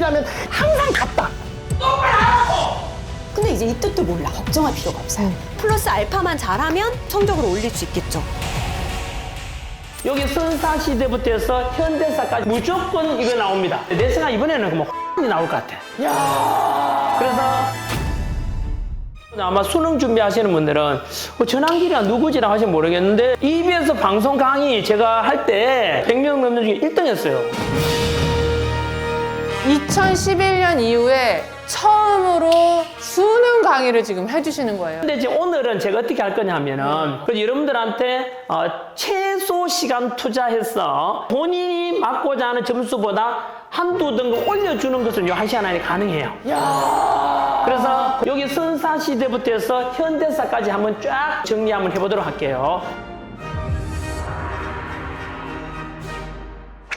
사람이라면 항상 갔다. 근데 이제 이 뜻도 몰라. 걱정할 필요가 없어요. 플러스 알파만 잘하면 성적을 올릴 수 있겠죠. 여기 선사시대부터 해서 현대사까지 무조건 이거 나옵니다. 내 생각 이번에는 뭐 X이 나올 것 같아. 그래서 아마 수능 준비하시는 분들은 전환길이가 누구지라고 하시면 모르겠는데 EBS 방송 강의 제가 할 때 100명 넘는 중에 1등 했어요. 2011년 이후에 처음으로 수능 강의를 지금 해주시는 거예요. 근데 이제 오늘은 제가 어떻게 할 거냐 하면은 그래서 여러분들한테 최소 시간 투자해서 본인이 맞고자 하는 점수보다 한두 등급 올려주는 것은 요 1시간 안에 가능해요. 그래서 여기 선사시대부터 해서 현대사까지 한번 쫙 정리 한번 해보도록 할게요.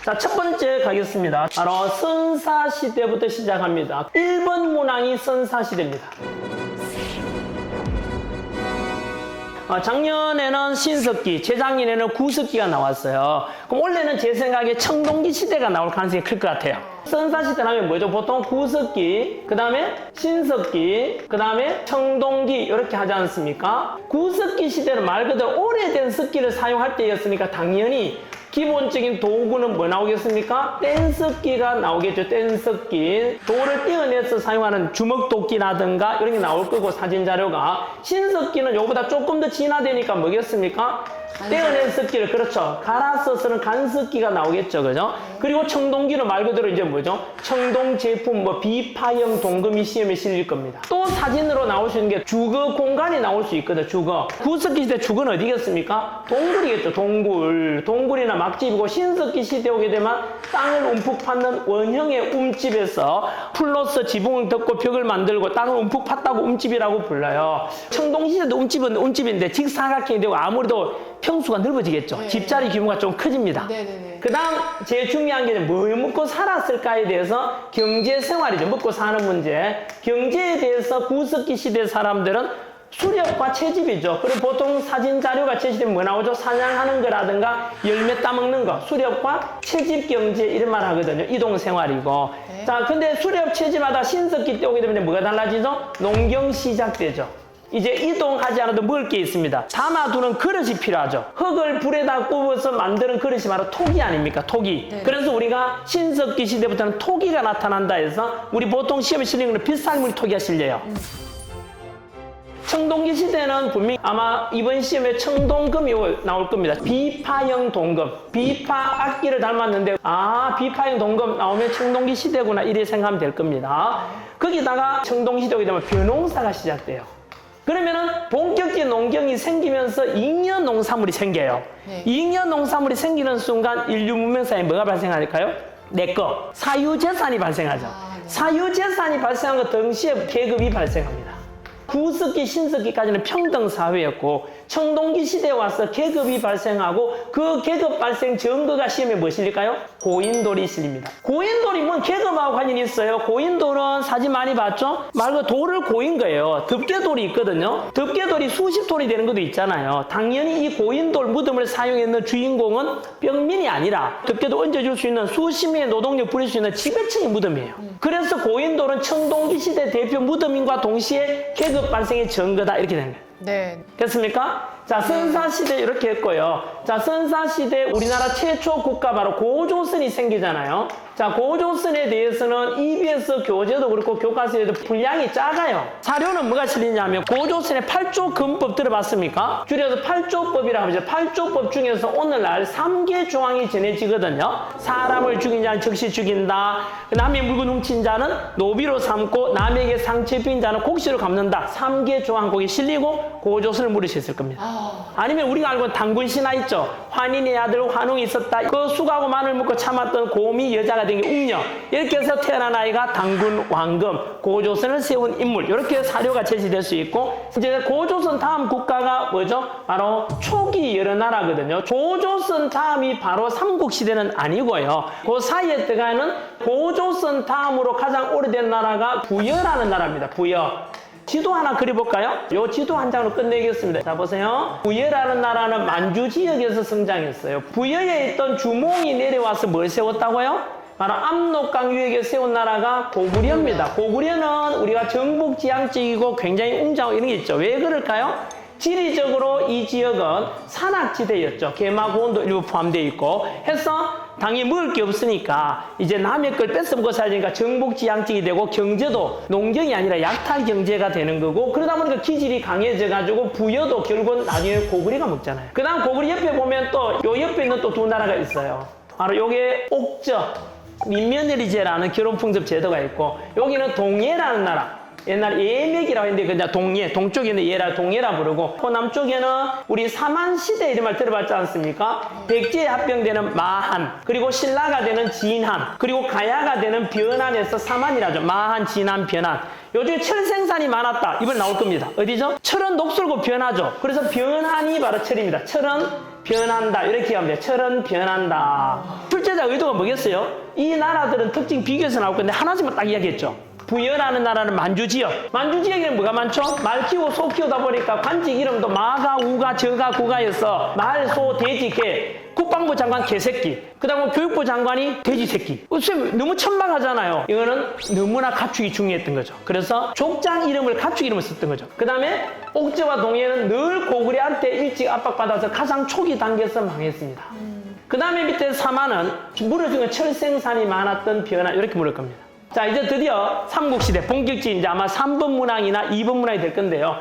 자, 첫 번째 가겠습니다. 바로 선사시대부터 시작합니다. 1번 문항이 선사시대입니다. 작년에는 신석기, 재작년에는 구석기가 나왔어요. 그럼 올해는 제 생각에 청동기 시대가 나올 가능성이 클 것 같아요. 선사시대 하면 뭐죠? 보통 구석기, 그 다음에 신석기, 그 다음에 청동기 이렇게 하지 않습니까? 구석기 시대는 말 그대로 오래된 석기를 사용할 때였으니까 당연히 기본적인 도구는 뭐 나오겠습니까? 뗀석기가 나오겠죠. 뗀석기. 돌을 떼어내서 사용하는 주먹도끼라든가 이런 게 나올 거고 사진 자료가. 신석기는 요거보다 조금 더 진화되니까 뭐겠습니까? 떼어낸 석기를 그렇죠. 갈아서 쓰는 간석기가 나오겠죠. 그죠? 그리고 청동기는 말 그대로 이제 뭐죠? 청동 제품 뭐 비파형 동금이 시험에 실릴 겁니다. 또 사진으로 나올 수 있는 게 주거 공간이 나올 수 있거든. 주거. 구석기 시대 주거는 어디겠습니까? 동굴이겠죠. 동굴. 동굴이나 막집이고 신석기 시대 오게 되면 땅을 움푹 팠는 원형의 움집에서 플러스 지붕을 덮고 벽을 만들고 땅을 움푹 팠다고 움집이라고 불러요. 청동시대도 움집은 움집인데 직사각형이 되고 아무래도 평수가 넓어지겠죠. 네. 집자리 규모가 좀 커집니다. 네네네. 그 다음 제일 중요한 게 뭐 먹고 살았을까에 대해서 경제생활이죠. 먹고 사는 문제. 경제에 대해서 구석기 시대 사람들은 수렵과 채집이죠. 그리고 보통 사진 자료가 제시되면 뭐 나오죠? 사냥하는 거라든가 열매 따먹는 거. 수렵과 채집 경제 이런 말 하거든요. 이동 생활이고. 네. 자, 근데 수렵 채집하다 신석기 때 오게 되면 뭐가 달라지죠? 농경 시작되죠. 이제 이동하지 않아도 먹을 게 있습니다. 담아두는 그릇이 필요하죠. 흙을 불에다 굽어서 만드는 그릇이 바로 토기 아닙니까? 토기. 네. 그래서 우리가 신석기 시대부터는 토기가 나타난다 해서 우리 보통 시험에 실리는 거는 필살물 토기가 실려요. 청동기 시대는 분명히 아마 이번 시험에 청동금이 나올 겁니다. 비파형 동금. 비파 악기를 닮았는데 비파형 동금 나오면 청동기 시대구나 이렇게 생각하면 될 겁니다. 거기다가 청동기 시대 오게 되면 벼농사가 시작돼요. 그러면은 본격적인 농경이 생기면서 잉여 농산물이 생겨요. 네. 잉여 농산물이 생기는 순간 인류 문명사에 뭐가 발생할까요? 내거 사유재산이 발생하죠. 네. 사유재산이 발생한 것 동시에 계급이 발생합니다. 구석기, 신석기까지는 평등 사회였고 청동기 시대에 와서 계급이 발생하고 그 계급 발생 증거가 시험에 뭐 실릴까요? 고인돌이 실립니다. 고인돌이 뭔 계급하고 관련이 있어요? 고인돌은 사진 많이 봤죠? 말 그대로 돌을 고인 거예요. 덮개돌이 있거든요. 덮개돌이 수십 톨이 되는 것도 있잖아요. 당연히 이 고인돌 무덤을 사용했는 주인공은 병민이 아니라 덮개도 얹어줄 수 있는 수십 명의 노동력 부릴 수 있는 지배층의 무덤이에요. 그래서 고인돌은 청동기 시대 대표 무덤인과 동시에 계급 발생의 증거다 이렇게 된 거예요. 네. 됐습니까? 자, 선사시대 이렇게 했고요. 자, 선사시대 우리나라 최초 국가 바로 고조선이 생기잖아요. 자, 고조선에 대해서는 EBS 교재도 그렇고 교과서에도 분량이 작아요. 자료는 뭐가 실리냐면 고조선의 8조 근법 들어봤습니까? 줄여서 8조법이라고 하죠. 8조법 중에서 오늘날 3개 조항이 전해지거든요. 사람을 죽인 자는 즉시 죽인다. 남의 물건 훔친 자는 노비로 삼고 남에게 상처 입힌 자는 곡시로 갚는다. 3개 조항 거기 실리고 고조선을 물으셨을 겁니다. 아니면 우리가 알고 있는 단군 신화 있죠. 환인의 아들 환웅이 있었다. 그 쑥하고 마늘 먹고 참았던 곰이 여자가 된 게 웅녀. 이렇게 해서 태어난 아이가 단군 왕금, 고조선을 세운 인물. 이렇게 사료가 제시될 수 있고 이제 고조선 다음 국가가 뭐죠? 바로 초기 여러 나라거든요. 고조선 다음이 바로 삼국시대는 아니고요. 그 사이에 들어가는 고조선 다음으로 가장 오래된 나라가 부여라는 나라입니다. 부여. 지도 하나 그려볼까요? 요 지도 한 장으로 끝내겠습니다. 자, 보세요. 부여라는 나라는 만주 지역에서 성장했어요. 부여에 있던 주몽이 내려와서 뭘 세웠다고요? 바로 압록강 유역에 세운 나라가 고구려입니다. 고구려는 우리가 정복지향적이고 굉장히 웅장하고 이런 게 있죠. 왜 그럴까요? 지리적으로 이 지역은 산악지대였죠. 개마고원도 일부 포함되어 있고 해서 당연히 먹을 게 없으니까 이제 남의 걸 뺏어 먹어 살니까 정복지향적이 되고 경제도 농경이 아니라 약탈 경제가 되는 거고 그러다 보니까 기질이 강해져 가지고 부여도 결국은 나중에 고구려가 먹잖아요. 그 다음 고구려 옆에 보면 또 요 옆에 있는 또 두 나라가 있어요. 바로 요게 옥저 민며느리제라는 결혼풍습 제도가 있고 여기는 동예라는 나라. 옛날 예맥이라고 했는데 그냥 동예, 동쪽에는 예라 동예라 부르고 그 남쪽에는 우리 사만시대 이런 말 들어봤지 않습니까? 백제에 합병되는 마한, 그리고 신라가 되는 진한, 그리고 가야가 되는 변한에서 사만이라죠. 마한, 진한, 변한. 요즘에 철 생산이 많았다. 이번 나올 겁니다. 어디죠? 철은 녹슬고 변하죠. 그래서 변한이 바로 철입니다. 철은 변한다. 이렇게 하면 돼요. 철은 변한다. 출제자 의도가 뭐겠어요? 이 나라들은 특징 비교해서 나올 건데 하나씩만 딱 이야기했죠. 부여라는 나라는 만주지역. 만주지역에는 뭐가 많죠? 말 키우고 소 키우다 보니까 관직 이름도 마가, 우가, 저가, 구가여서 말, 소, 돼지, 개. 국방부 장관 개새끼. 그 다음에 교육부 장관이 돼지 새끼. 쌤 너무 천박하잖아요. 이거는 너무나 갖추기 중요했던 거죠. 그래서 족장 이름을 갖추기 이름을 썼던 거죠. 그 다음에 옥저와 동해는 늘 고구려한테 일찍 압박받아서 가장 초기 단계에서 망했습니다. 그 다음에 밑에 사만은 물을 중에 철 생산이 많았던 변화 이렇게 물을 겁니다. 자, 이제 드디어 삼국시대 본격적인 이제 아마 3번 문항이나 2번 문항이 될 건데요.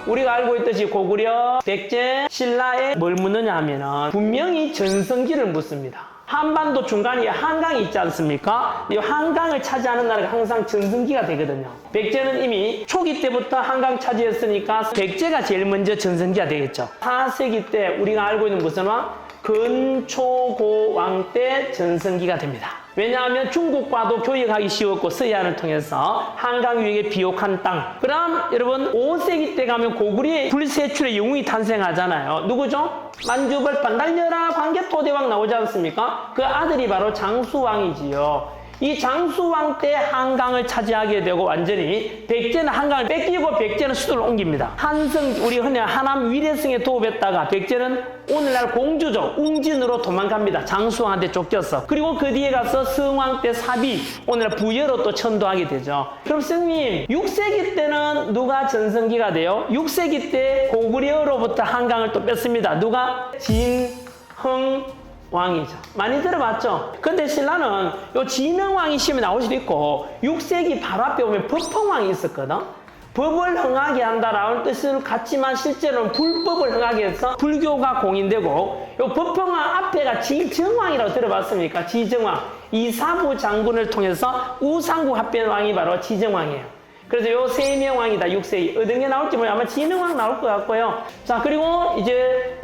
우리가 알고 있듯이 고구려, 백제, 신라에 뭘 묻느냐 하면은 분명히 전성기를 묻습니다. 한반도 중간에 한강이 있지 않습니까? 이 한강을 차지하는 나라가 항상 전성기가 되거든요. 백제는 이미 초기 때부터 한강 차지했으니까 백제가 제일 먼저 전성기가 되겠죠. 4세기 때 우리가 알고 있는 무슨 왕? 근초고왕 때 전성기가 됩니다. 왜냐하면 중국과도 교역하기 쉬웠고 서해안을 통해서 한강 유역에 비옥한 땅. 그럼 여러분 5세기 때 가면 고구려의 불세출의 영웅이 탄생하잖아요. 누구죠? 만주벌판 날려라 광개토대왕 나오지 않습니까? 그 아들이 바로 장수왕이지요. 이 장수왕 때 한강을 차지하게 되고 완전히 백제는 한강을 뺏기고 백제는 수도를 옮깁니다. 한성, 우리 흔히 하남 위례성에 도읍했다가 백제는 오늘날 공주죠. 웅진으로 도망갑니다. 장수왕한테 쫓겨서. 그리고 그 뒤에 가서 성왕 때 사비, 오늘날 부여로 또 천도하게 되죠. 그럼 스님, 6세기 때는 누가 전성기가 돼요? 6세기 때 고구려로부터 한강을 또 뺐습니다. 누가? 진흥 왕이죠. 많이 들어봤죠? 근데 신라는 요 진흥왕이 시험에 나올 수도 있고 6세기 바로 앞에 보면 법흥왕이 있었거든. 법을 흥하게 한다라는 뜻을 갖지만 실제로는 불법을 흥하게 해서 불교가 공인되고 요 법흥왕 앞에가 지정왕이라고 들어봤습니까? 지정왕. 이사부 장군을 통해서 우상국 합변왕이 바로 지정왕이에요. 그래서 요 3명 왕이다. 6세기. 어떤 게 나올지 모르겠어요. 아마 진흥왕 나올 것 같고요. 자, 그리고 이제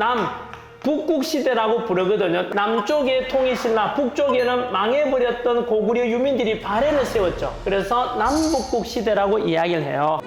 북국시대라고 부르거든요. 남쪽에 통일신라, 북쪽에는 망해버렸던 고구려 유민들이 발해를 세웠죠. 그래서 남북국시대라고 이야기를 해요.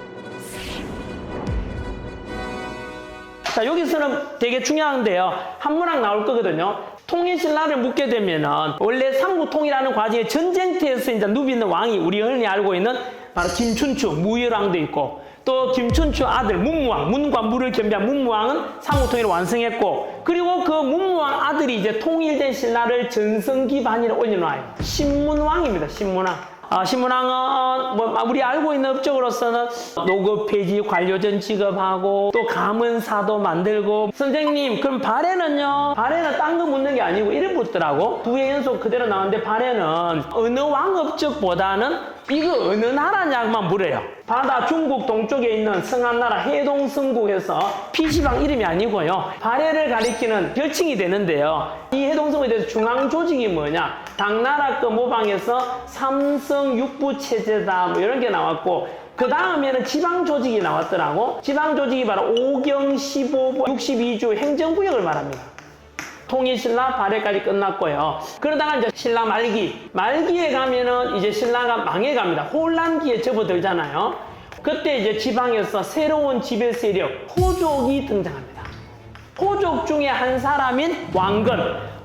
자, 여기서는 되게 중요한데요. 한 문항 나올 거거든요. 통일신라를 묻게 되면은 원래 삼국통일하는 과정에 전쟁터에서 이제 누비는 왕이 우리 흔히 알고 있는 바로 김춘추, 무열왕도 있고 또 김춘추 아들 문무왕, 문과 무를 겸비한 문무왕은 삼국통일을 완성했고 그리고 그 문무왕 아들이 이제 통일된 신라를 전성기 반열에 올려놔요. 신문왕입니다. 신문왕. 신문왕은 뭐 우리 알고 있는 업적으로서는 노급 폐지, 관료전 지급하고 또 가문사도 만들고. 선생님 그럼 발해는요? 발해는 딴 거 묻는 게 아니고 이래 묻더라고. 두 해 연속 그대로 나오는데 발해는 어느 왕 업적보다는 이거 어느 나라냐만 물어요. 바다 중국 동쪽에 있는 성한나라 해동성국에서 PC방 이름이 아니고요. 발해를 가리키는 별칭이 되는데요. 이 해동성국에 대해서 중앙 조직이 뭐냐? 당나라 거 모방해서 삼성육부체제다 뭐 이런 게 나왔고 그 다음에는 지방 조직이 나왔더라고. 지방 조직이 바로 5경 15부 62주 행정구역을 말합니다. 통일신라 발해까지 끝났고요. 그러다가 이제 신라 말기에 가면은 이제 신라가 망해갑니다. 혼란기에 접어들잖아요. 그때 이제 지방에서 새로운 지배 세력 호족이 등장합니다. 호족 중에 한 사람인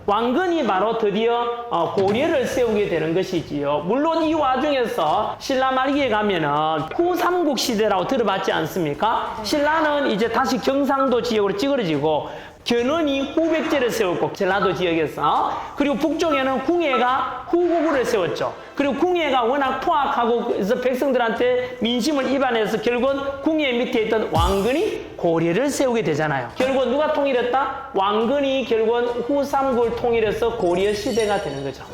왕건이 바로 드디어 고려를 세우게 되는 것이지요. 물론 이 와중에서 신라 말기에 가면은 후삼국 시대라고 들어봤지 않습니까? 신라는 이제 다시 경상도 지역으로 찌그러지고 견훤이 후백제를 세웠고 전라도 지역에서 그리고 북쪽에는 궁예가 후구구를 세웠죠. 그리고 궁예가 워낙 포악하고 그래서 백성들한테 민심을 이반해서 결국은 궁예 밑에 있던 왕건이 고려를 세우게 되잖아요. 결국은 누가 통일했다? 왕건이 결국은 후삼국을 통일해서 고려 시대가 되는 거죠.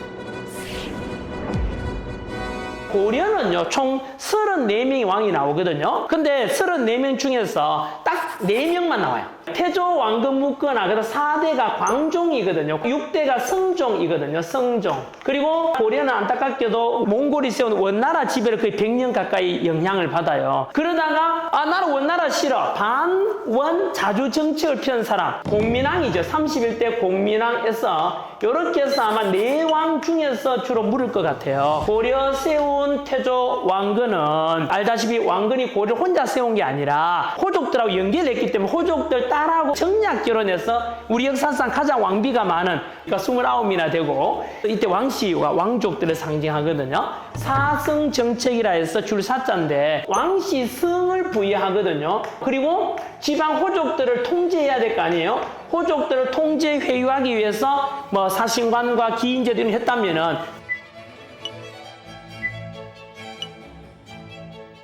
고려는요, 총 34명의 왕이 나오거든요. 근데 34명 중에서 딱 4명만 나와요. 태조 왕건 묻거나, 그래서 4대가 광종이거든요. 6대가 성종이거든요. 성종. 그리고 고려는 안타깝게도 몽골이 세운 원나라 지배를 거의 100년 가까이 영향을 받아요. 그러다가, 나는 원나라 싫어. 반원 자주 정책을 펴는 사람. 공민왕이죠. 31대 공민왕에서 이렇게 해서 아마 4왕 중에서 주로 물을 것 같아요. 고려 세운 태조 왕건은 알다시피 왕건이 고려를 혼자 세운 게 아니라 호족들하고 연결했기 때문에 호족들 딸하고 정략 결혼해서 우리 역사상 가장 왕비가 많은, 그러니까 29이나 되고, 이때 왕씨와 왕족들을 상징하거든요. 사성 정책이라 해서 줄 사자인데 왕씨 성을 부여하거든요. 그리고 지방 호족들을 통제해야 될 거 아니에요. 호족들을 통제 회유하기 위해서 뭐 사신관과 기인제 등을 했다면은,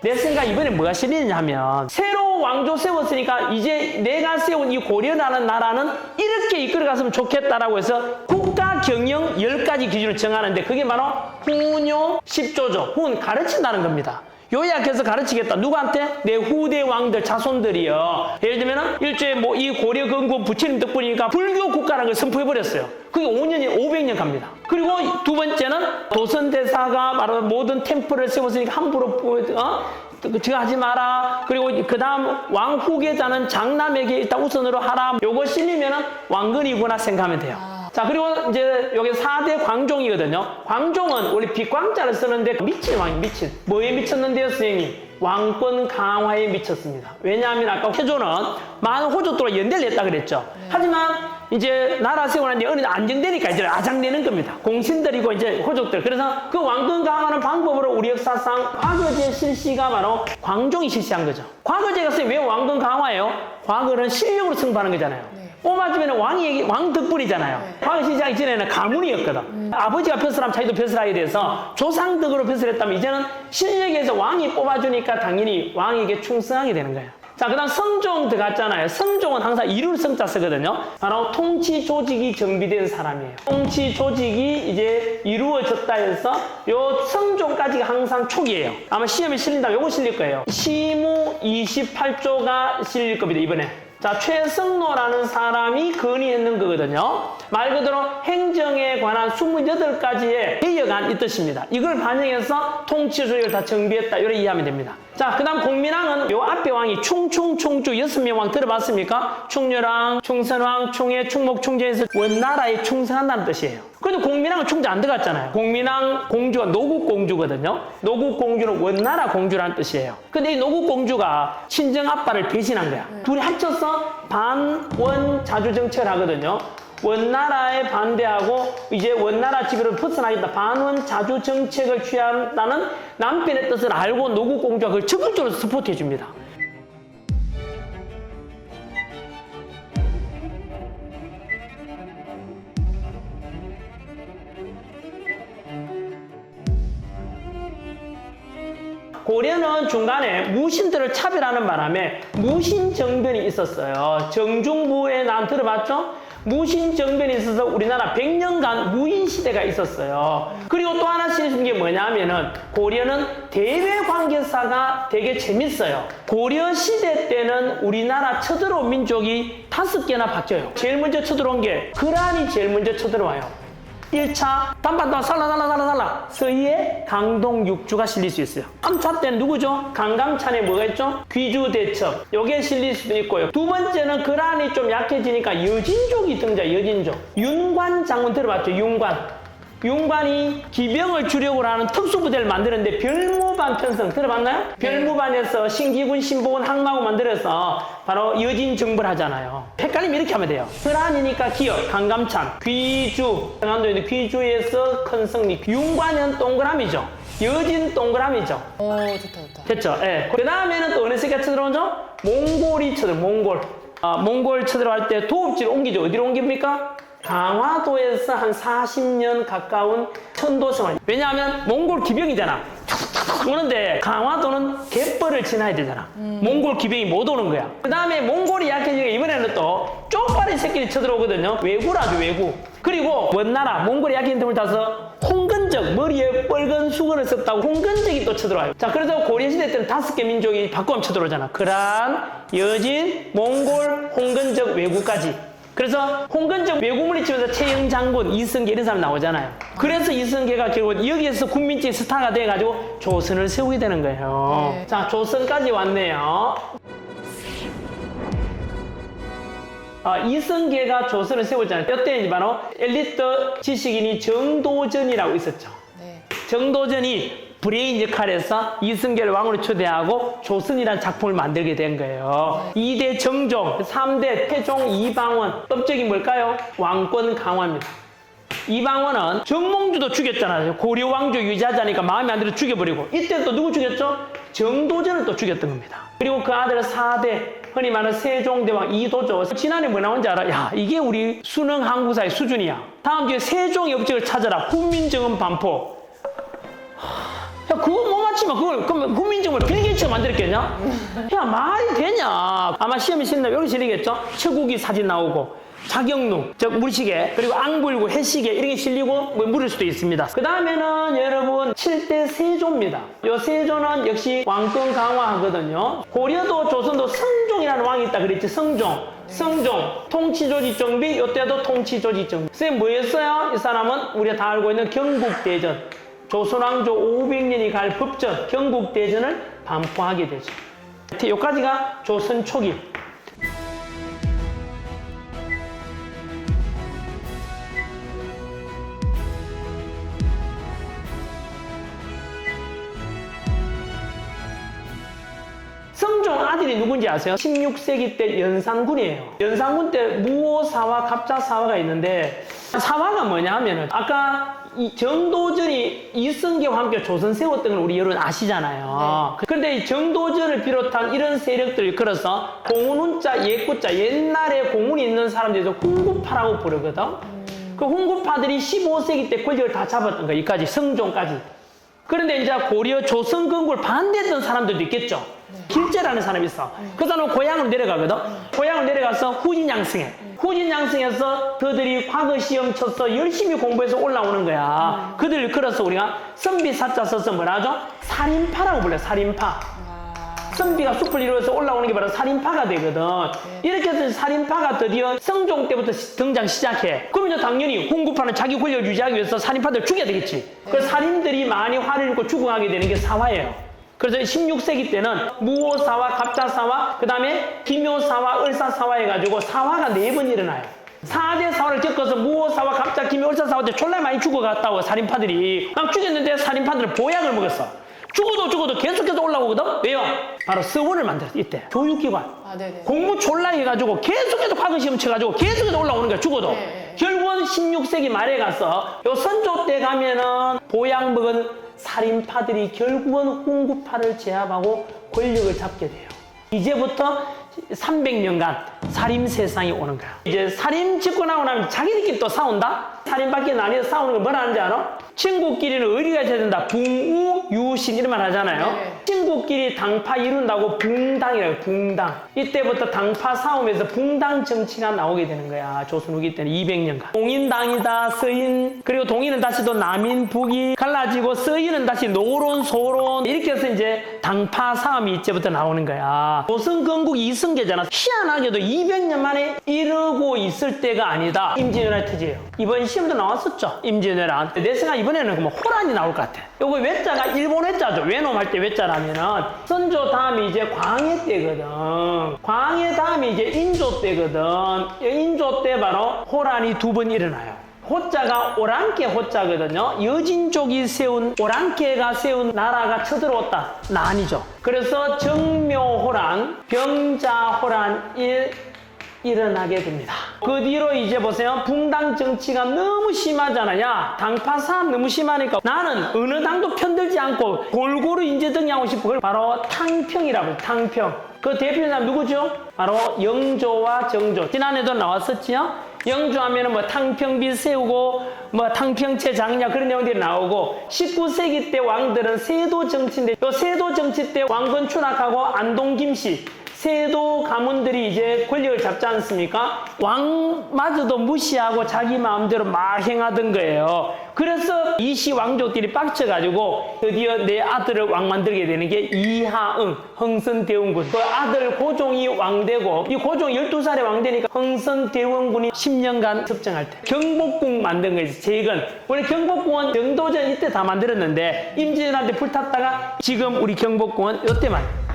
내 생각 이번에 뭐가 실리느냐 하면, 새로 왕조 세웠으니까 이제 내가 세운 이 고려라는 나라는 이렇게 이끌어갔으면 좋겠다라고 해서 국가 경영 10가지 기준을 정하는데, 그게 바로 훈요 10조죠. 훈, 가르친다는 겁니다. 요약해서 가르치겠다. 누구한테? 내 후대 왕들, 자손들이요. 예를 들면 일제에 뭐 이 고려 건국 부처님 덕분이니까 불교 국가라는 걸 선포해버렸어요. 그게 5년이 500년 갑니다. 그리고 두 번째는 도선대사가 바로 모든 템플을 세웠으니까 함부로 제가 하지 마라. 그리고 그 다음 왕 후계자는 장남에게 일단 우선으로 하라. 요거 실리면은 왕건이구나 생각하면 돼요. 자, 그리고 이제 여기 4대 광종이거든요. 광종은 원래 빛광자를 쓰는데 미친 왕이 미친. 뭐에 미쳤는데요, 선생님? 왕권 강화에 미쳤습니다. 왜냐하면 아까 태조는 많은 호족들과 연대를 했다 그랬죠. 하지만 이제 나라 세우는데 어느 안정되니까 이제 아장되는 겁니다. 공신들이고 이제 호족들. 그래서 그 왕권 강화하는 방법으로 우리 역사상 과거제 실시가 바로 광종이 실시한 거죠. 과거제가 왜 왕권 강화예요? 과거는 실력으로 승부하는 거잖아요. 뽑아주면 왕 덕분이잖아요. 과거 시작하기 전에는 가문이었거든. 아버지가 벼슬하면 자기도 벼슬하게 돼서 조상덕으로 벼슬했다면 이제는 실력에서 왕이 뽑아주니까 당연히 왕에게 충성하게 되는 거예요. 자, 그 다음 성종 들어갔잖아요. 성종은 항상 이룰 성자 쓰거든요. 바로 통치 조직이 정비된 사람이에요. 통치 조직이 이제 이루어졌다 해서 요 성종까지가 항상 초기예요. 아마 시험에 실린다면 요거 실릴 거예요. 시무 28조가 실릴 겁니다, 이번에. 자, 최성로라는 사람이 건의했는 거거든요. 말 그대로 행정에 관한 28가지의 개혁안 이 뜻입니다. 이걸 반영해서 통치 조직을 다 정비했다. 이렇게 이해하면 됩니다. 자, 그 다음 공민왕은 요 앞에 왕이 충충충주 6명 왕 들어봤습니까? 충렬왕, 충선왕, 충해, 충목, 충제에서 원나라에 충성한다는 뜻이에요. 그래도 공민왕은 충제 안 들어갔잖아요. 공민왕 공주가 노국공주거든요. 노국공주는 원나라 공주라는 뜻이에요. 근데 이 노국공주가 친정 아빠를 배신한 거야. 둘이 합쳐서 반원 자주정책을 하거든요. 원나라에 반대하고 이제 원나라 지배로 벗어나겠다. 반원 자주 정책을 취한다는 남편의 뜻을 알고 노국공주가 그걸 적극적으로 서포트해 줍니다. 고려는 중간에 무신들을 차별하는 바람에 무신정변이 있었어요. 정중부에 난 들어봤죠? 무신정변이 있어서 우리나라 100년간 무인시대가 있었어요. 그리고 또 하나 실수인 게 뭐냐면은 고려는 대외관계사가 되게 재밌어요. 고려시대 때는 우리나라 쳐들어온 민족이 5개나 바뀌어요. 제일 먼저 쳐들어온 게 거란이 제일 먼저 쳐들어와요. 1차 단반도 살라 서희의 강동육주가 실릴 수 있어요. 3차 때는 누구죠? 강감찬에 뭐가 있죠? 귀주대첩. 요게 실릴 수도 있고요. 두 번째는 거란이 좀 약해지니까 여진족이 등장. 여진족. 윤관 장군 들어봤죠? 윤관이 기병을 주력으로 하는 특수부대를 만드는데 별무반 편성 들어봤나요? 별무반에서 신기군, 신보군, 항마군 만들어서 바로 여진 정벌 하잖아요. 헷갈리면 이렇게 하면 돼요. 거란이니까 기억, 강감찬, 귀주, 강원도에 있는 귀주에서 큰 승리. 윤관은 동그라미죠. 여진 동그라미죠. 오, 좋다. 됐죠? 예. 그 다음에는 또 어느 새끼가 쳐들어오죠? 몽골이 쳐들어, 몽골. 몽골 쳐들어갈 때 도읍지를 옮기죠. 어디로 옮깁니까? 강화도에서 한 40년 가까운 천도성을. 왜냐하면 몽골 기병이잖아. 오는데 강화도는 갯벌을 지나야 되잖아. 몽골 기병이 못 오는 거야. 그 다음에 몽골이 약해지니까 이번에는 또 쪽발이 새끼리 쳐들어오거든요. 왜구라죠, 왜구. 그리고 먼 나라 몽골이 약해진 틈을 타서 홍건적, 머리에 빨간 수건을 썼다고 홍건적이 또 쳐들어와요. 자, 그래서 고려시대 때는 5개 민족이 바꿔 쳐들어오잖아. 그란, 여진, 몽골, 홍건적, 왜구까지. 그래서 홍건적 왜구물이 치면서 최영 장군, 이승계 이런 사람 나오잖아요. 그래서 이승계가 결국 여기에서 국민적인 스타가 돼가지고 조선을 세우게 되는 거예요. 네. 자, 조선까지 왔네요. 이승계가 조선을 세웠잖아요. 이때 이제 바로 엘리트 지식인이 정도전이라고 있었죠. 네. 정도전이 브레인 역할에서 이승계를 왕으로 초대하고 조선이라는 작품을 만들게 된 거예요. 2대 정종, 3대 태종 이방원. 업적이 뭘까요? 왕권 강화입니다. 이방원은 정몽주도 죽였잖아요. 고려 왕조 유지하자니까 마음에 안 들어 죽여버리고, 이때 또 누구 죽였죠? 정도전을 또 죽였던 겁니다. 그리고 그 아들 4대, 흔히 말하는 세종대왕 이도조. 지난해 뭐 나온지 알아? 야, 이게 우리 수능 한국사의 수준이야. 다음 주에 세종의 업적을 찾아라. 훈민정음 반포. 야, 그거 못 맞히면 그걸, 그럼 훈민정음을 빌게이츠가 만들었겠냐? 야, 말이 되냐? 아마 시험에 실린다면 여기 실리겠죠? 처국이 사진 나오고, 자경루, 즉 물시계, 그리고 앙불구, 해시계 이런 게 실리고 뭐 물을 수도 있습니다. 그 다음에는 여러분 7대 세조입니다. 요 세조는 역시 왕권 강화하거든요. 고려도 조선도 성종이라는 왕이 있다 그랬지. 성종. 통치조직정비, 요때도 통치조직정비. 선생님 뭐였어요? 이 사람은 우리가 다 알고 있는 경국대전. 조선왕조 500년이 갈 법전, 경국대전을 반포하게 되죠. 여기까지가 조선 초기. 성종 아들이 누군지 아세요? 16세기 때 연산군이에요. 연산군 때 무오사화, 갑자사화가 있는데, 사화가 뭐냐 하면은 아까 이 정도전이 이승계와 함께 조선 세웠던 걸 우리 여러분 아시잖아요. 그런데 이 정도전을 비롯한 이런 세력들을 걸어서 공운운자, 예구자, 옛날에 공운이 있는 사람들도 훈구파라고 부르거든. 그 훈구파들이 15세기 때 권력을 다 잡았던 거야. 이까지, 성종까지. 그런데 이제 고려 조선 건국을 반대했던 사람들도 있겠죠. 길재라는 사람이 있어. 그 사람은 고향으로 내려가거든. 고향으로 내려가서 후진양승해. 후진양승해서 그들이 과거 시험 쳐서 열심히 공부해서 올라오는 거야. 그들을 걸어서 우리가 선비사자 써서 뭐라 하죠? 살인파라고 불러요. 살인파. 선비가 숲을 이루어서 올라오는 게 바로 살인파가 되거든. 이렇게 해서 살인파가 드디어 성종 때부터 등장 시작해. 그러면 이제 당연히 훈구파는 자기 권력을 유지하기 위해서 살인파들을 죽여야 되겠지. 그래서 살인들이 많이 화를 입고 죽어가게 되는 게 사화예요. 그래서 16세기 때는 무오사화, 갑자사화, 그 다음에 기묘사화, 을사사화 해가지고 사화가 4번 일어나요. 4대 사화를 겪어서 무오사화, 갑자, 기묘, 을사사화 때 졸라 많이 죽어갔다고 살인파들이. 막 죽였는데 살인파들은 보약을 먹었어. 죽어도 계속해서 올라오거든? 왜요? 바로 서원을 만들었어, 이때. 교육기관. 공부 졸라 해가지고 계속해서 과거시험 쳐가지고 계속해서 올라오는 거야, 죽어도. 결국은 16세기 말에 가서 요 선조 때 가면은 보약 먹은 살인파들이 결국은 훈구파를 제압하고 권력을 잡게 돼요. 이제부터 300년간 살인 세상이 오는 거야. 이제 살인 짓고 나고 나면 자기들끼리 또 싸운다? 살인밖에 나뉘어서 싸우는 걸 뭐라 하는지 알아? 친구끼리는 의리가 있어야 된다. 붕우, 유신 이런 말 하잖아요. 친구끼리 당파 이룬다고 붕당이라고, 붕당. 이때부터 당파 싸움에서 붕당 정치가 나오게 되는 거야. 조선 후기 때는 200년간. 동인당이다, 서인. 그리고 동인은 다시 또 남인, 북이 갈라지고, 서인은 다시 노론, 소론. 이렇게 해서 이제 당파 싸움이 이제부터 나오는 거야. 조선 건국 이승계잖아. 희한하게도 200년 만에 이러고 있을 때가 아니다. 임진왜란 태제예요. 이번 시험도 나왔었죠. 임진왜란. 내 생각 이번에는 뭐 호란이 나올 것 같아. 요거 외자가 일본 외자죠. 외놈 할 때 외자라면은 선조 다음이 이제 광해 때거든. 광해 다음이 이제 인조 때거든. 인조 때 바로 호란이 2번 일어나요. 호자가 오랑캐 호자거든요. 여진족이 세운, 오랑캐가 세운 나라가 쳐들어왔다. 난이죠. 그래서 정묘호란, 병자호란 1, 일어나게 됩니다. 그 뒤로 이제 보세요. 붕당 정치가 너무 심하잖아. 야, 당파 싸움 너무 심하니까 나는 어느 당도 편들지 않고 골고루 인재등용하고 싶어. 그걸 바로 탕평이라고 해요. 탕평. 그 대표 사람 누구죠? 바로 영조와 정조. 지난해도 나왔었지요? 영조하면은 뭐 탕평비 세우고 뭐 탕평채 장냐 그런 내용들이 나오고 19세기 때 왕들은 세도 정치인데 요 세도 정치 때 왕건 추락하고 안동 김씨 세도 가문들이 이제 권력을 잡지 않습니까? 왕마저도 무시하고 자기 마음대로 막 행하던 거예요. 그래서 이시 왕족들이 빡쳐가지고 드디어 내 아들을 왕 만들게 되는 게 이하응, 흥선대원군. 그 아들 고종이 왕되고 이 고종 12살에 왕되니까 흥선대원군이 10년간 섭정할 때 경복궁 만든 거예요. 재건. 원래 경복궁은 정도전 이때 다 만들었는데 임진왜란때 불탔다가 지금 우리 경복궁은 이때만.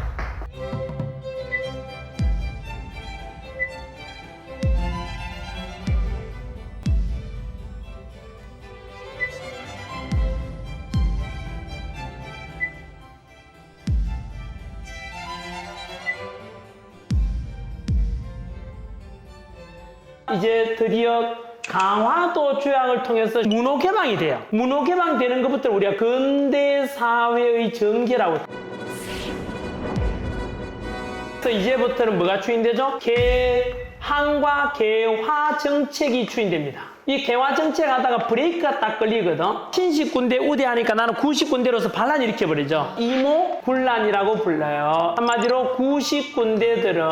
이제 드디어 강화도 조약을 통해서 문호 개방이 돼요. 문호 개방되는 것부터 우리가 근대 사회의 전개라고. 그래서 이제부터는 뭐가 추인되죠? 개항과 개화 정책이 추인됩니다. 이 개화 정책 하다가 브레이크가 딱 걸리거든. 신식군대 우대하니까 나는 구식군대로서 반란 일으켜버리죠. 이모군란이라고 불러요. 한마디로 구식군대들은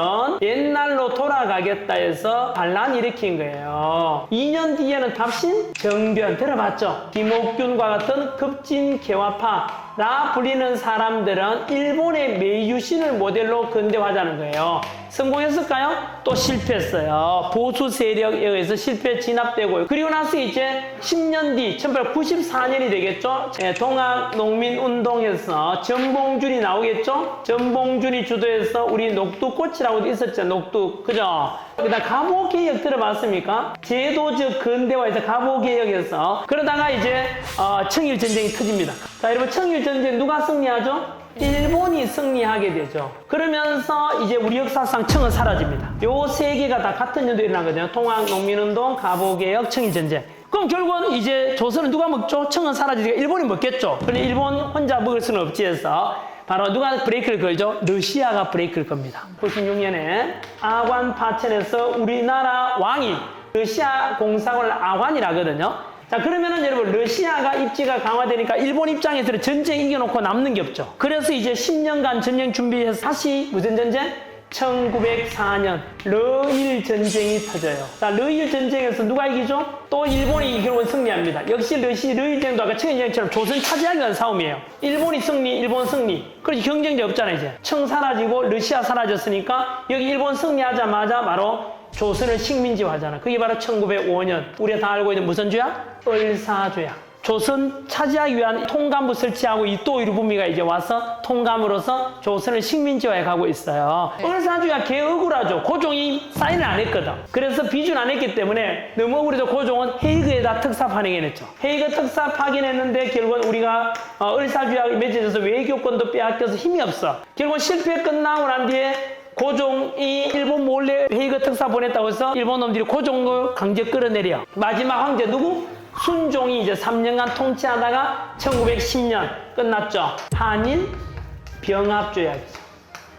옛날로 돌아가겠다 해서 반란 일으킨 거예요. 2년 뒤에는 답신 정변 들어봤죠? 김옥균과 같은 급진 개화파라 불리는 사람들은 일본의 메이유신을 모델로 근대화하자는 거예요. 성공했을까요? 또 실패했어요. 보수 세력에 의해서 실패 진압되고 그리고 나서 이제 10년 뒤 1894년이 되겠죠. 동학농민운동에서 전봉준이 나오겠죠. 전봉준이 주도해서 우리 녹두꽃이라고도 있었죠. 녹두 그죠? 그다음 갑오개혁 들어봤습니까? 제도적 근대화에서 갑오개혁에서 그러다가 이제 청일전쟁이 터집니다. 자 여러분 청일전쟁 누가 승리하죠? 일본이 승리하게 되죠. 그러면서 이제 우리 역사상 청은 사라집니다. 요 세 개가 다 같은 연도에 일어나거든요. 통학농민운동, 갑오개혁, 청일전쟁. 그럼 결국은 이제 조선은 누가 먹죠? 청은 사라지니까 일본이 먹겠죠. 그런데 일본 혼자 먹을 수는 없지 해서 바로 누가 브레이크를 걸죠? 러시아가 브레이크를 겁니다. 96년에 아관 파천에서 우리나라 왕이 러시아 공사관을 아관이라 하거든요. 자 그러면은 여러분 러시아가 입지가 강화되니까 일본 입장에서는 전쟁 이겨놓고 남는 게 없죠. 그래서 이제 10년간 전쟁 준비해서 다시 무슨 전쟁? 1904년 러일 전쟁이 터져요. 자 러일 전쟁에서 누가 이기죠? 또 일본이 결국은 승리합니다. 역시 러일 전쟁도 아까 청일전쟁처럼 조선 차지하기 위한 싸움이에요. 일본이 승리, 일본 승리. 그렇지 경쟁자 없잖아요 이제. 청 사라지고 러시아 사라졌으니까 여기 일본 승리하자마자 바로 조선을 식민지화하잖아. 그게 바로 1905년 우리가 다 알고 있는 무슨 조약? 을사조약. 조선 차지하기 위한 통감부 설치하고 이또 이루부미가 이제 와서 통감으로서 조선을 식민지화해 가고 있어요. 을사조약 개 억울하죠. 고종이 사인을 안 했거든. 그래서 비준 안 했기 때문에 너무 억울해서 고종은 헤이그에다 특사 파견했죠. 헤이그 특사 파견했는데 결국은 우리가 을사조약이 맺어져서 외교권도 빼앗겨서 힘이 없어. 결국은 실패 끝나고 난 뒤에 고종이 일본 몰래 헤이그 특사 보냈다고 해서 일본 놈들이 고종을 강제 끌어내려. 마지막 황제 누구? 순종이 이제 3년간 통치하다가 1910년 끝났죠. 한일 병합조약이죠.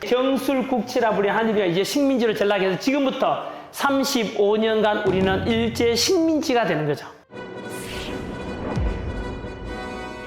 경술국치라 불린 한일이 이제 식민지로 전락해서 지금부터 35년간 우리는 일제 식민지가 되는 거죠.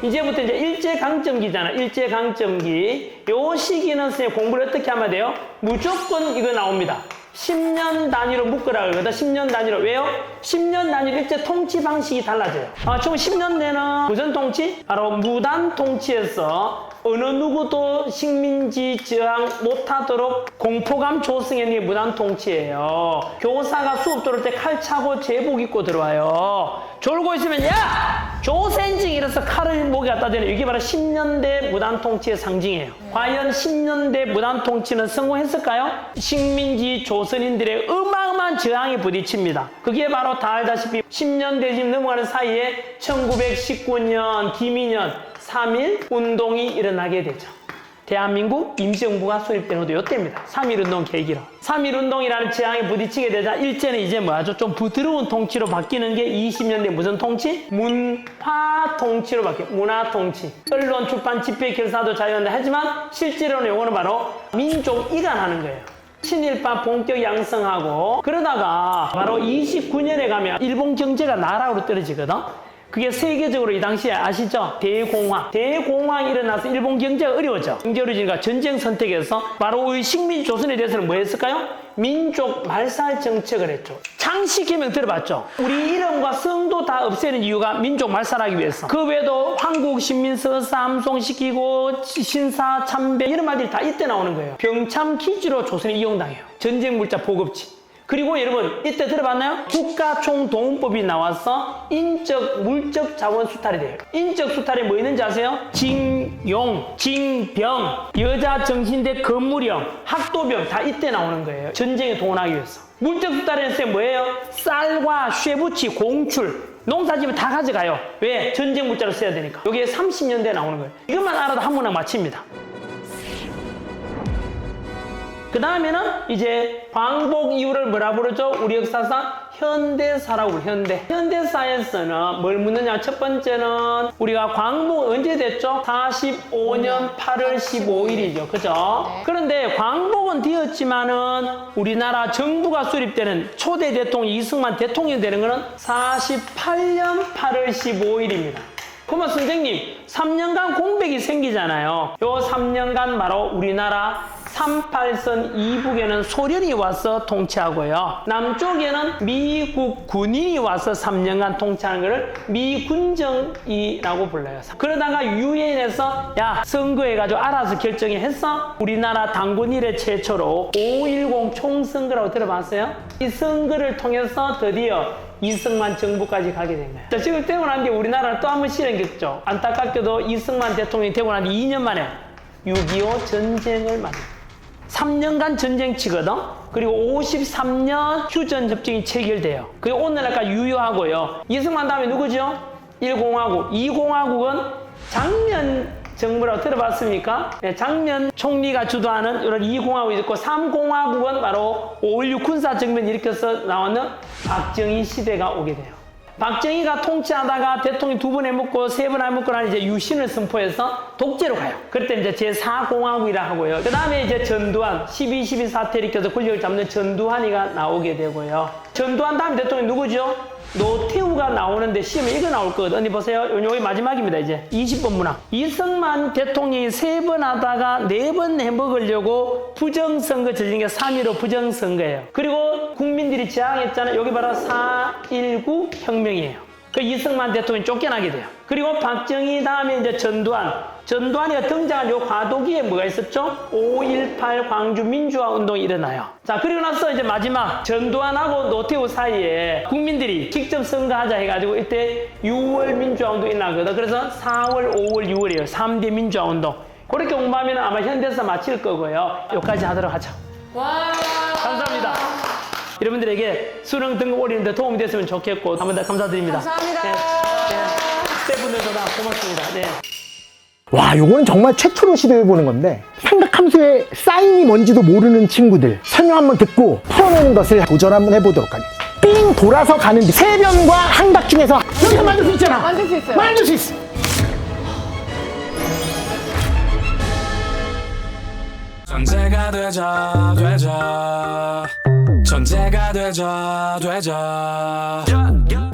이제부터 이제 일제강점기잖아. 일제강점기. 요 시기는 선생님 공부를 어떻게 하면 돼요? 무조건 이거 나옵니다. 10년 단위로 묶으라 그러거든. 10년 단위로. 왜요? 10년 단위로 일제 통치 방식이 달라져요. 총 10년 내는 무슨 통치? 바로 무단 통치에서 어느 누구도 식민지 저항 못하도록 공포감 조성하는 게 무단 통치예요. 교사가 수업 들을 때 칼 차고 제복 입고 들어와요. 졸고 있으면 야! 조센징 이래서 칼을 목에 갖다 대는 이게 바로 10년대 무단 통치의 상징이에요. 과연 10년대 무단 통치는 성공했을까요? 식민지 조선인들의 어마어마한 저항에 부딪힙니다. 그게 바로 다 알다시피 10년대 지금 넘어가는 사이에 1919년 김인현 3.1 운동이 일어나게 되죠. 대한민국 임시정부가 수립된 것도 이때입니다. 3.1운동 계기로. 3.1운동이라는 재앙에 부딪히게 되자 일제는 이제 뭐하죠? 좀 부드러운 통치로 바뀌는 게 20년대 무슨 통치? 문화 통치로 바뀌어요. 문화 통치. 언론, 출판, 집회, 결사도 자유한다 하지만 실제로는 이거는 바로 민족 이간하는 거예요. 친일파 본격 양성하고 그러다가 바로 29년에 가면 일본 경제가 나락으로 떨어지거든. 그게 세계적으로 이 당시에 아시죠? 대공황이 일어나서 일본 경제가 어려워져. 경제 어려지니까 전쟁 선택에서 바로 이 식민지 조선에 대해서는 뭐 했을까요? 민족 말살 정책을 했죠. 창씨개명 들어봤죠? 우리 이름과 성도 다 없애는 이유가 민족 말살하기 위해서. 그 외에도 한국 신민서사 함송시키고 신사 참배 이런 말들이 다 이때 나오는 거예요. 병참 기지로 조선이 이용당해요. 전쟁 물자 보급지. 그리고 여러분 이때 들어봤나요? 국가총동원법이 나와서 인적, 물적 자원 수탈이 돼요. 인적 수탈이 뭐 있는지 아세요? 징용, 징병, 여자 정신대 건물형, 학도병 다 이때 나오는 거예요. 전쟁에 동원하기 위해서. 물적 수탈에는 뭐예요? 쌀과 쇠붙이, 공출, 농사지면 다 가져가요. 왜? 전쟁 물자로 써야 되니까. 여기에 30년대에 나오는 거예요. 이것만 알아도 한 문항 마칩니다. 그 다음에는 이제 광복 이후를 뭐라 부르죠? 우리 역사상 현대사라고 부르죠. 현대사에서는 뭘 묻느냐? 첫 번째는 우리가 광복 언제 됐죠? 45년 8월 15일이죠. 그죠? 그런데 광복은 되었지만은 우리나라 정부가 수립되는 초대 대통령 이승만 대통령 되는 거는 48년 8월 15일입니다. 그러면 선생님 3년간 공백이 생기잖아요. 요 3년간 바로 우리나라 38선 이북에는 소련이 와서 통치하고요. 남쪽에는 미국 군인이 와서 3년간 통치하는 것을 미군정이라고 불러요. 그러다가 유엔에서 야 선거해가지고 알아서 결정해서 우리나라 당군 이래 최초로 5.10 총선거라고 들어봤어요? 이 선거를 통해서 드디어 이승만 정부까지 가게 된 거예요. 자, 지금 되고 난 뒤에 우리나라는 또 한 번 실행 겪죠. 안타깝게도 이승만 대통령이 되고 난 뒤 2년 만에 6.25 전쟁을 만납니다. 3년간 전쟁 치거든. 그리고 53년 휴전협정이 체결돼요. 그게 오늘날까지 유효하고요. 이승만 다음에 누구죠? 1공화국. 2공화국은 장면 정부라고 들어봤습니까? 네, 장면 총리가 주도하는 이런 2공화국이 있고 3공화국은 바로 5.16 군사정변 일으켜서 나오는 박정희 시대가 오게 돼요. 박정희가 통치하다가 대통령 2번 해먹고 3번 해먹고 나니 이제 유신을 선포해서 독재로 가요. 그때 이제 제4공화국이라 하고요. 그 다음에 이제 전두환, 12.12 사태 일으켜서 권력을 잡는 전두환이가 나오게 되고요. 전두환 다음 대통령이 누구죠? 노태우가 나오는데 시험에 이거 나올 거거든. 언니 보세요. 여기 마지막입니다. 이제 20번 문항. 이승만 대통령이 3번 하다가 4번 해먹으려고 부정선거 저지른 게 3.15 부정선거예요. 그리고 국민들이 저항했잖아요. 여기 바로 4.19 혁명이에요. 그 이승만 대통령이 쫓겨나게 돼요. 그리고 박정희 다음에 이제 전두환이가 등장한 요 과도기에 뭐가 있었죠? 5.18 광주 민주화 운동이 일어나요. 자, 그리고 나서 이제 마지막 전두환하고 노태우 사이에 국민들이 직접 선거하자 해가지고 이때 6월 민주화 운동이 일어나거든. 그래서 4월, 5월, 6월이에요. 3대 민주화 운동. 그렇게 공부하면 아마 현대사 마칠 거고요. 여기까지 하도록 하죠. 와. 감사합니다. 여러분들에게 수능 등급 올리는 데 도움이 됐으면 좋겠고 한 번 더 감사드립니다. 감사합니다. 스태프분들도 다 고맙습니다. 네. 와, 요거는 정말 최초로 시도해보는 건데 삼각함수의 사인이 뭔지도 모르는 친구들 설명 한번 듣고 풀어내는 것을 도전 한번 해보도록 하겠습니다. 삥 돌아서 가는 세변과 항박 중에서 여기서 만들 수 있잖아. 만들 수 있어요. 만들 수 있어. 천재가 되자 천재가 되자